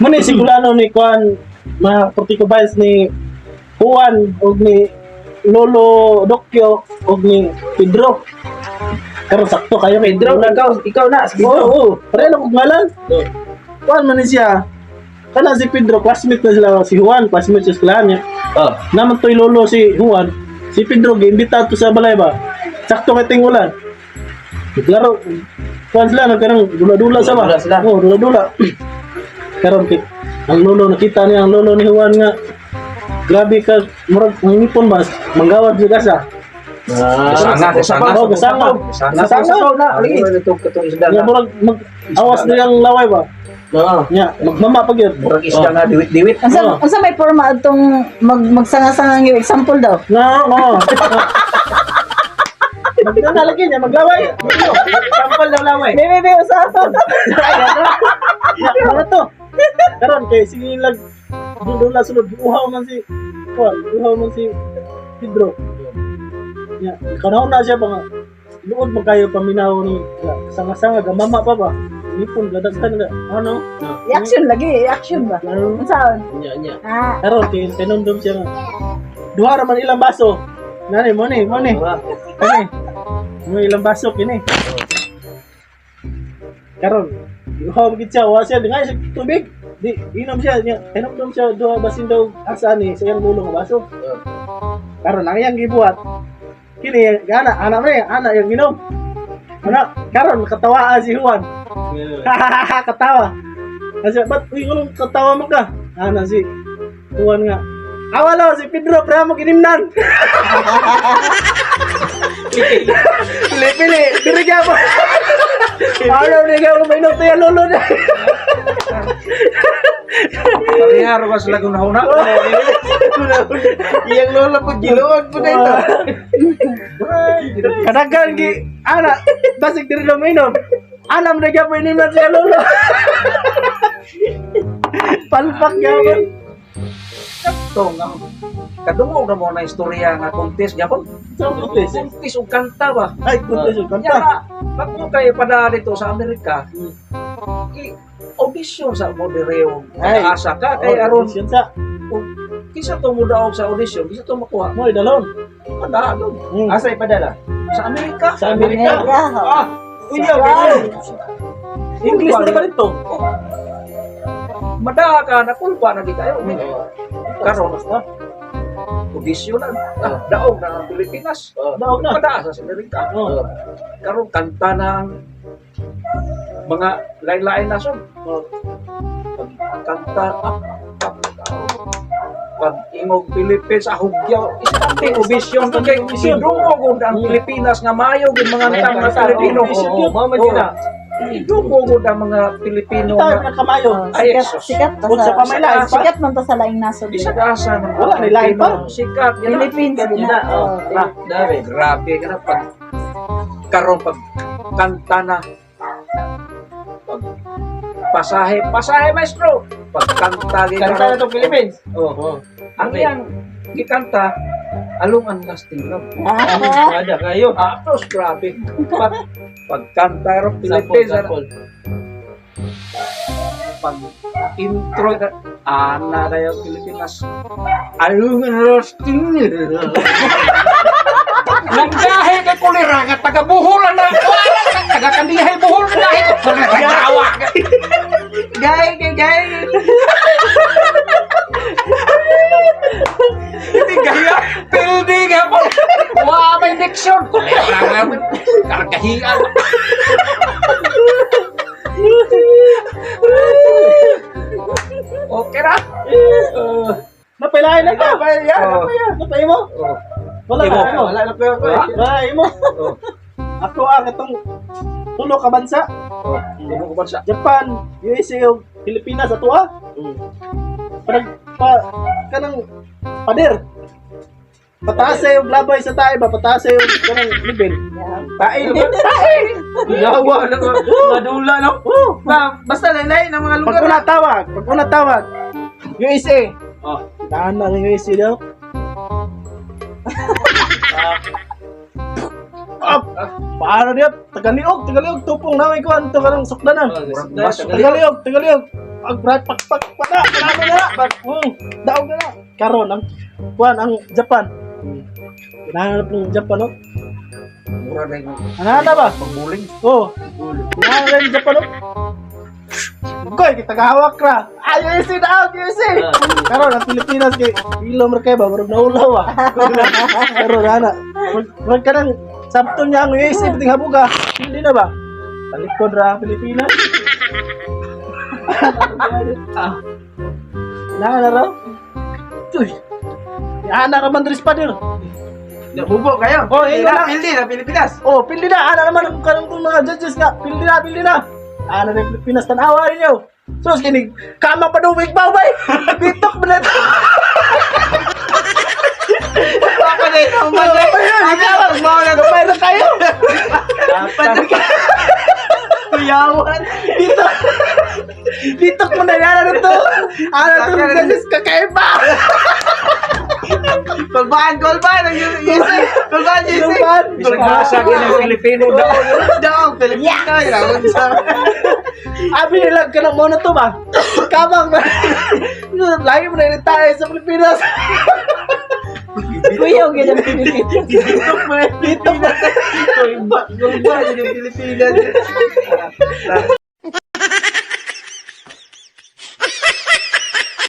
Muni sigurano ni Kuan mga concubines ni Juan og ni Lolo Dokyo og ni Pedro. Pero sakto kayo Pedro, ikaw na. Oo, pare lang kong ngalan. Kuan man ni siya. Kana si Pedro, classmate na sila si Juan, classmate sa eskwelahan niya. Naman to'y lolo si Juan. Si Pedro, giimbita to sa balay ba? Sakto kay tingulan. Klaro, kuan sila, nagkarang dula-dula sa ba? Dula-dula sila. Oo, dula-dula. Karon ang lolo, nakita niya ang lolo ni Juan nga. Grabe ka, murag, ngipon ba? Manggawad sa kasa. Gasangaw. Gasangaw na. Lagi. Katong isda Nga na. murag, mag-awas na yung laway ba? Oo. Nya, magmama pag yun. Murag isda nga diwit-diwit. Unsa may forma atong magsanga-sanga ng example daw? No. Nalagyan niya, maglaway. Sampal daw laway. Bebe, usato. Ano to? Karon kay sige lag dula sunod uhaw man si Juan, uhaw man si Pedro. Ya, kanahon na siya ba luod man kayo paminaw ni sanga-sanga gamama pa ba? Nipon gadaghan na ano? Action lagi, action ba? Unsaon? Nya. Ah, Karon kay tinundom siya nga. Duha ra man ilang baso. Nani mo ni. Kani. Mo ilang baso kini. Karon, uhaw gid siya, wa siya dingay sa tubig. Di inom siya niya. Tinundom siya duha basin daw asa ni sa iyang bulong nga baso. Karon ang iyang gibuhat. Kini gana anak ni, anak yang inom. Anak, karon katawaan si Juan. Katawa. Kasi ba't ngulong katawa mo ka? Ana si Juan nga. Awalo si Pedro pre mo kinimnan. Pili, diri ka mo. Ano ni ka mo mainom tayo lolo na. Parihar was lagu nahuna. Iyang lola po giluwag po na ito. Kadagan gi ana basig diri na mainom. Anam na gyapon ni man siya lolo. Palpak gyapon. Ito nga. Kadungog na mo na istorya nga contest gyapon. So contest. Contest og kanta ba? Ay contest yung Kanya kanta. na, pag mo kayo pada dito sa Amerika, audition sa modereo. Ay. Asa ka kay aron Yun sa kisa to mo daog sa audition, kisa to makuha. mo dalon. Pada doon. Asa ipadala? Sa Amerika. Sa Amerika. Amerika. Unya English na ba dito? Mada ka na kulpa na di kayo. Karon audition na daog na ang Pilipinas. Daog na. Mada sa Amerika. Oh. Karon kanta na ang mga lain-lain nason. Kanta pag imong Philippines ahugyaw isang audition kay sidungog ang Pilipinas nga mayo gid mga tang mga Pilipino. Mama Gina. Idungog ang mga Pilipino Tayo nga na kamayo. Sikat ta Kung sa pamailaan pa. sikat man ta sa laing nasod. isa-asa ng Wala, may lain pa. Sikat yan. Philippines Sikat din yan. na. Oh, Grabe, grabe ka na pag karon pag kanta na pag pasahe maestro pag kanta Kanta na itong Philippines. ang iyang gikanta alungan lasting love Ah, Ada kayo. tapos grabe pag kanta ro Philippines pag intro na ana dayo Pilipinas alungan lasting nanggahe kay kulira nga taga Bohol na taga Kandihay Bohol na lahi ko kulira gay hindi gaya pildi nga po wah may diksyon kulira nga kargahian okay na Napailahin na ka. Napay mo. Wala Imo. na. Wala na pero. Wala mo. Ako ang itong tulo ka bansa. Ano ko ba sa Japan, USA ug Pilipinas ato ah. Kanang pader. Pataas sa yung labay sa tayo ba? Pataas sa yung kanang level. Tayo din. yawa na madula no basta lain ng mga lugar Pag una tawag. USA. oh Tahan na ng USA daw. Paano niya? Tagaliog, tupong na may kuhan to kanang sukdanan. Tagaliog. Panalo na. Daog na. Karon ang kuan ang Japan. Hinahanap ng Japan, no? Mura na yung Ano ba? pagbuling. Oh. Hinahanap ng Japan, no? Goy, kita gahawak ra. USC daog, USC. Karon ang Pilipinas kay ilo merkay ba murag naulaw ah. Karon ana. Murag kanang sabton niya ang USC biting habuga. Hindi na ba? Talikod ra Pilipinas. Nah, raw. Uy. Ana ra man dris padir. Bubo kayo. Oh, yun na. Hindi na Pilipinas. Oh, pildi na. Ana naman ang kanang mga judges nga. Pildi na. Ana na Pilipinas tanawa ninyo. Sus kini kama pa daw wig babay. Bitok belet. Baka na ito. Kapay na kayo. Kuyawan. Bitok mo na yan. Ano to? Ano to? Judges kakaiba. Golban. Golban, Golban. Bisag nasa ng Pilipino daw. Pilipino. Abi nilag ka ng mono to ba? Kamang ba? Lagi mo na tayo sa Pilipinas. Kuya, ang ganyan Pilipinas. Bitok mo. Golban, yung Pilipinas.